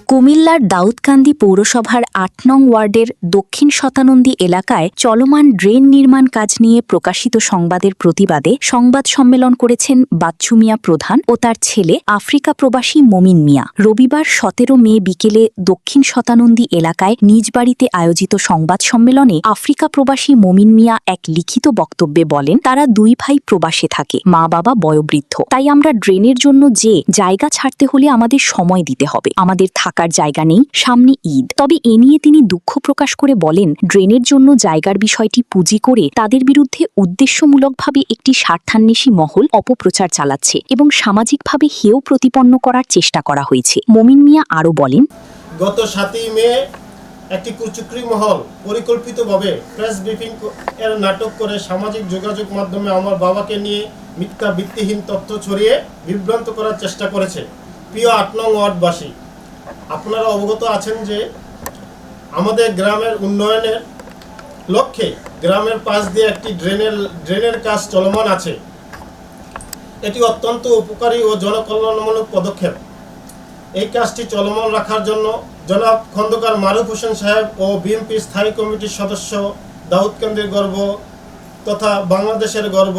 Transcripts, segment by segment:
কুমিল্লার দাউদকান্দি পৌরসভার ৮ নং ওয়ার্ডের দক্ষিণ শতানন্দী এলাকায় চলমান ড্রেন নির্মাণ কাজ নিয়ে প্রকাশিত সংবাদের প্রতিবাদে সংবাদ সম্মেলন করেছেন বাচ্চু মিয়া প্রধান ও তার ছেলে আফ্রিকা প্রবাসী মমিন মিয়া। রবিবার ১৭ মে বিকেলে দক্ষিণ শতানন্দী এলাকায় নিজ বাড়িতে আয়োজিত সংবাদ সম্মেলনে আফ্রিকা প্রবাসী মমিন মিয়া এক লিখিত বক্তব্যে বলেন, তারা দুই ভাই প্রবাসে থাকে, মা বাবা বয়োবৃদ্ধ, তাই আমরা ড্রেনের জন্য যে জায়গা ছাড়তে হলে আমাদের সময় দিতে হবে, আমাদের থাকার জায়গা নেই, সামনে ঈদ। তবে এ নিয়ে তিনি দুঃখ প্রকাশ করে বলেন, ড্রেনের জন্য জায়গার বিষয়টি পুঁজি করে তাদের বিরুদ্ধে উদ্দেশ্যমূলকভাবে একটি স্বার্থান্বেষী মহল অপপ্রচার চালাচ্ছে এবং সামাজিকভাবে হেয় প্রতিপন্ন করার চেষ্টা করা হয়েছে। মমিন মিয়া আরও বলেন, গত ৭ই মে একটি কুচক্রী মহল পরিকল্পিতভাবে প্রেস ব্রিফিং এর নাটক করে সামাজিক যোগাযোগ মাধ্যমে আমার বাবাকে নিয়ে মিথ্যা ভিত্তিহীন তথ্য ছড়িয়ে বিভ্রান্ত করার চেষ্টা করেছে। প্রিয় ৮ নং ওয়ার্ডবাসী, আপনারা অবগত আছেন যে আমাদের গ্রামের উন্নয়নের লক্ষ্যে গ্রামের পাশ দিয়ে একটি ড্রেনের কাজ চলমান আছে। এটি অত্যন্ত উপকারী ও জনকল্যাণমূলক পদক্ষেপ। এই কাজটি চলমান রাখার জন্য জনাব খন্দকার মারুফ হোসেন সাহেব ও বিএনপি স্থায়ী কমিটির সদস্য, দাউদকান্দির গর্ব তথা বাংলাদেশের গর্ব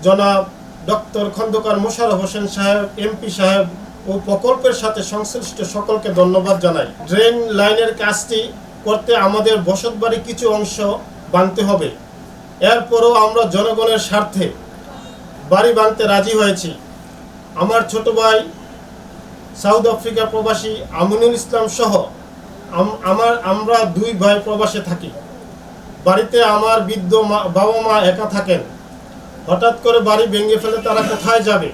জনাব ডক্টর খন্দকার মোশাররফ হোসেন সাহেব এমপি সাহেব ও প্রকল্পের সাথে সংশ্লিষ্ট সকলকে ধন্যবাদ জানাই। ড্রেন লাইনের কাজটি করতে আমাদের বসতবাড়ি কিছু অংশ বাঁধতে হবে। এরপরও আমরা জনগণের স্বার্থে বাড়ি বাঁধতে রাজি হয়েছি। আমার ছোট ভাই সাউথ আফ্রিকা প্রবাসী আমিনুল ইসলাম সহ আমরা দুই ভাই প্রবাসে থাকি। বাড়িতে আমার বৃদ্ধ বাবা মা একা থাকেন। হঠাৎ করে বাড়ি ভেঙে ফেলে তারা কোথায় যাবে?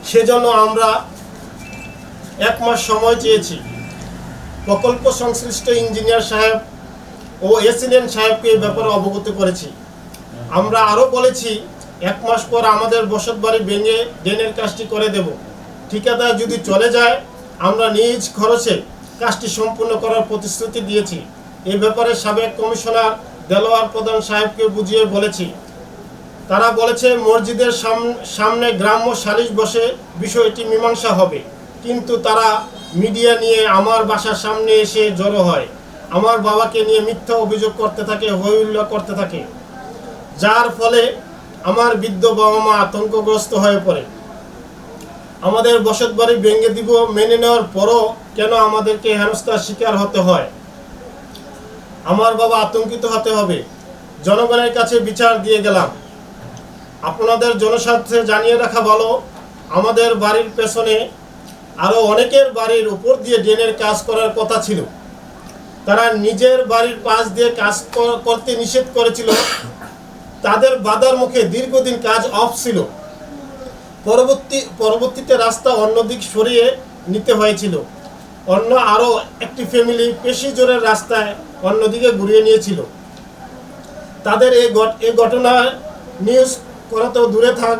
সেজন্য আমরা ১ মাস সময় চেয়েছি। প্রকল্প সংশ্লিষ্ট ইঞ্জিনিয়ার সাহেব ও এসিডেন্ট সাহেবকে এই ব্যাপারে অবগত করেছি। আমরা আরও বলেছি ১ মাস পর আমাদের বসত বাড়ি ভেঙে ড্রেনের কাজটি করে দেব। ঠিকাদার যদি চলে যায় আমরা নিজ খরচে কাজটি সম্পূর্ণ করার প্রতিশ্রুতি দিয়েছি। এই ব্যাপারে সাবেক কমিশনার দেলোয়ার প্রধান সাহেবকে বুঝিয়ে বলেছি। তারা বলেছে মসজিদের সামনে গ্রাম্য সালিশ বসে বিষয়টি মীমাংসা হবে, কিন্তু তারা মিডিয়া নিয়ে আমার বাসার সামনে এসে জড়ো হয়, আমার বাবাকে নিয়ে মিথ্যা অভিযোগ করতে থাকে, হইহুল্লোড় করতে থাকে, যার ফলে আমার বৃদ্ধ বাবা মা আতঙ্কগ্রস্ত হয়ে পড়ে। আমাদের বসত বাড়ি ভেঙে দিব মেনে নেওয়ার পরও কেন আমাদেরকে হেনস্থার শিকার হতে হয়? আমার বাবা আতঙ্কিত হতে হবে। জনগণের কাছে বিচার দিয়ে গেলাম। আপনাদের জনস্বার্থে জানিয়ে রাখা ভালো, আমাদের বাড়ির পেছনে আরও অনেকের বাড়ির উপর দিয়ে ড্রেনের কাজ করার কথা ছিল। তারা নিজের বাড়ির পাশ দিয়ে কাজ করতে নিষেধ করেছিল। তাদের বাধার মুখে দীর্ঘদিন কাজ অফ ছিল। পরবর্তীতে রাস্তা অন্যদিক সরিয়ে নিতে হয়েছিল। অন্য আরও একটি ফ্যামিলি পেশি জোরের রাস্তায় অন্যদিকে ঘুরিয়ে নিয়েছিল। তাদের এই ঘটনার নিউজ করা তো দূরে থাক,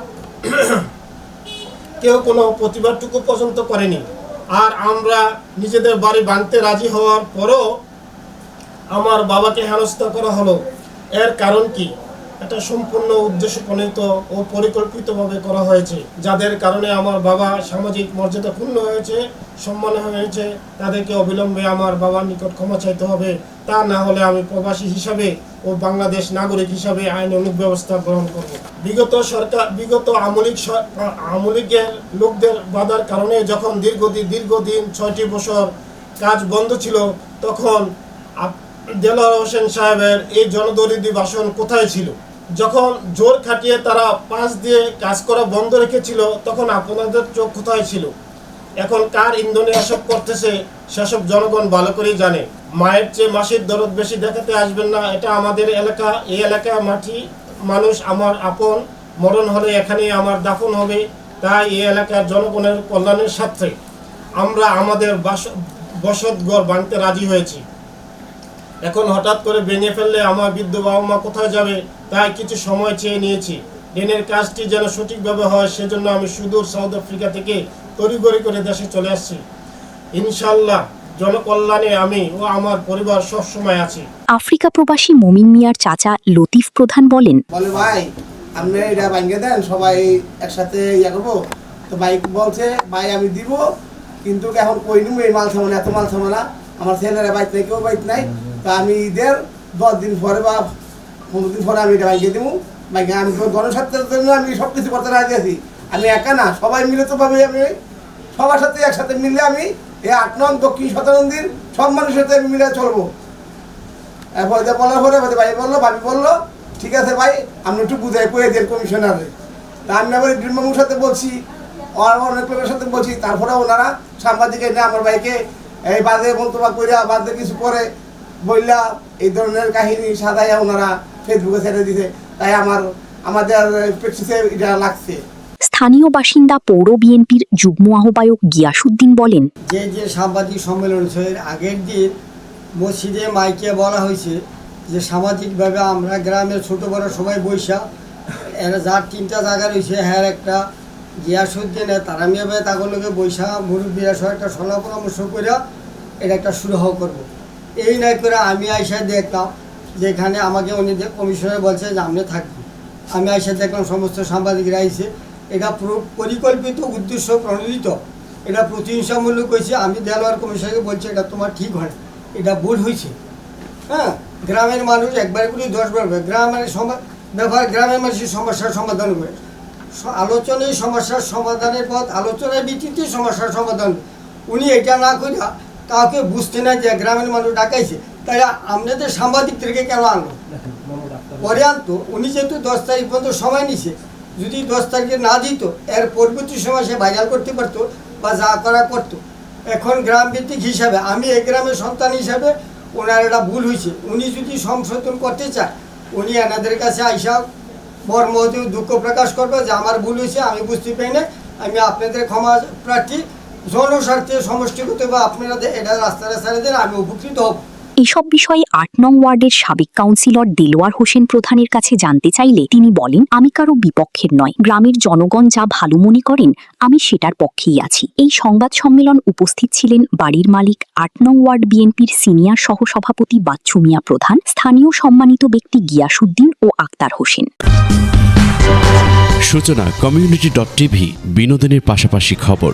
কেউ কোনো প্রতিবাদটুকু পর্যন্ত করেনি। আর আমরা নিজেদের বাড়ি ভাঙতে রাজি হওয়ার পরও আমার বাবাকে হেনস্থা করা হলো। এর কারণ কি? এটা সম্পূর্ণ উদ্দেশ্য প্রণীত ও পরিকল্পিতভাবে করা হয়েছে। যাদের কারণে আমার বাবা সামাজিক মর্যাদা ক্ষুণ্ণ হয়েছে, সম্মান হয়েছে, তাদেরকে অবিলম্বে আমার বাবার নিকট ক্ষমা চাইতে হবে। তা না হলে আমি প্রবাসী হিসাবে ও বাংলাদেশ নাগরিক হিসাবে আইনানুগ ব্যবস্থা গ্রহণ করব। বিগত আমলিকের লোকদের বাধার কারণে যখন দীর্ঘদিন ৬টি বছর কাজ বন্ধ ছিল, তখন দেলোয়ার হোসেন সাহেবের এই জনদরিদ্র ভাষণ কোথায় ছিল? যখন জোর খাটিয়ে তারা পাশ দিয়ে কাজ করা বন্ধ রেখেছিল, তখন আপনাদের চোখ কোথায় ছিল? এখন কার ইন্ধনে এসব করতেছে সেসব জনগণ ভালো করেই জানে। মায়ের চেয়ে মাসির দরদ বেশি দেখাতে আসবেন না। এটা আমাদের এলাকা। এই এলাকায় মাটি মানুষ আমার আপন, মরণ হলে এখানেই আমার দাফন হবে। তাই এই এলাকার জনগণের কল্যাণের স্বার্থে আমরা আমাদের বসতঘর ভাঙতে রাজি হয়েছি। এখন হঠাৎ করে ভেঙে ফেললে আমার বৃদ্ধ বাবা মা কোথায় যাবে? তাই কিছু সময় চেয়ে নিয়েছি। ড্রেনের কাজটি যেন সঠিকভাবে হয়, সেজন্য আমি সুদূর সাউথ আফ্রিকা থেকে তড়িঘড়ি করে দেশে চলে আসছি। ইনশাআল্লাহ জনকল্যাণে আমি ও আমার পরিবার সবসময় আছি। আফ্রিকা প্রবাসী মমিন মিয়ার চাচা লতিফ প্রধান বলেন, ভাই আপনি এটা ভাঙিয়ে দেন, সবাই একসাথে ইয়া করবো। তো ভাই বলছে, ভাই আমি দিব, কিন্তু এখন কই নিমু এই মাল সামানা এত মাল সামানা আমার ছেলেরা বাইক নাই কেউ বাইক নাই। তা আমি ঈদের 10 দিন পরে বা 15 দিন পরে আমি এটা বাইকে দিব। বাইকে আমি গণস্বার্থের জন্য আমি সব কিছু করতে রাজি আছি। আমি একা না, সবাই মিলে তো ভাবে আমি সবার সাথে একসাথে মিলে আমি এই 8 নং দক্ষিণ শতানন্দীর সব মানুষের সাথে আমি মিলে চলবো। এরপর বলার পরে ভাই বললো, ভাবি বললো ঠিক আছে ভাই আপনি একটু বুঝাই কয়ে দেন কমিশনারে। তা আমি আবার ডিমবাবুর সাথে বলছি, অনেক লোকের সাথে বলছি, তারপরে ওনারা সাংবাদিক এনে আমার ভাইকে এই বাদে মন্তব্য কইরা বাদে কিছু করে বললা এই ধরনের কাহিনী সাদাইয়া ওনারা ফেসবুকে ছেড়ে দিছে। তাই আমাদের প্র্যাকটিসে এটা লাগছে। স্থানীয় বাসিন্দা পৌর বিএনপির যুগ্ম আহ্বায়ক গিয়াসউদ্দিন বলেন, যে সাংবাদিক সম্মেলন এর আগের দিন মসজিদে মাইকে বলা হয়েছে যে সামাজিকভাবে আমরা গ্রামের ছোট বড় সবাই বৈশা এরা যার 3টা জায়গা রয়েছে হ্যাঁ একটা গিয়াসউদ্দিন তারামিয়া ভাই তাগুলোকে বৈশা মুরব্বীরা সহ একটা সলা পরামর্শ করে এটা একটা শুরু করবো। এই নাই করে আমি আইসা দেখলাম যেখানে আমাকে উনি কমিশনার বলছে যে আপনি থাকবেন। আমি আইসা দেখলাম সমস্ত সাংবাদিকরা আইসে, এটা পরিকল্পিত উদ্দেশ্য প্রণোদিত, এটা প্রতিহিংসামূলক হয়েছে। আমি দেলোয়ার কমিশনারকে বলছি এটা তোমার ঠিক হয়, এটা ভুল হয়েছে। হ্যাঁ, গ্রামের মানুষ একবারে করে 10 বার গ্রামের ব্যাপার, গ্রামের মানুষের সমস্যার সমাধান করে আলোচনায় সমস্যার সমাধানের পথ, আলোচনার ভিত্তিতে সমস্যার সমাধান। উনি এটা না করে কাউকে বুঝতে না যে গ্রামের মানুষ ডাকাইছে, তাই আপনাদের সাংবাদিকদেরকে কেন আনলো? পরে আনতো। উনি যেহেতু 10 তারিখ পর্যন্ত সময় নিছে, যদি 10 তারিখে না দিত এর পরবর্তী সময় সে ভাইরাল করতে পারতো বা যা করা করতো। এখন গ্রাম ভিত্তিক হিসাবে আমি এই গ্রামের সন্তান হিসাবে ওনার এটা ভুল হয়েছে। উনি যদি সংশোধন করতে চায় উনি এনাদের কাছে আইসা মর্মহতে দুঃখ প্রকাশ করবে যে আমার ভুল হয়েছে, আমি বুঝতে পারি না, আমি আপনাদের ক্ষমা প্রার্থী, জনস্বার্থে সমষ্টিগত বা আপনারা এটা রাস্তায় রাস্তায় দেন, আমি উপকৃত হব। এসব বিষয়ে 8 নং ওয়ার্ডের সাবেক কাউন্সিলর দেলোয়ার হোসেন প্রধানের কাছে জানতে চাইলে তিনি বলেন, আমি কারো বিপক্ষের নয়, গ্রামের জনগণ যা ভালো মনে করেন আমি সেটার পক্ষেই আছি। এই সংবাদ সম্মেলন উপস্থিত ছিলেন বাড়ির মালিক 8 নং ওয়ার্ড বিএনপির সিনিয়র সহসভাপতি বাচ্চু মিয়া প্রধান, স্থানীয় সম্মানিত ব্যক্তি গিয়াসউদ্দিন ও আক্তার হোসেন। সূচনা community.tv, বিনোদনের পাশাপাশি খবর।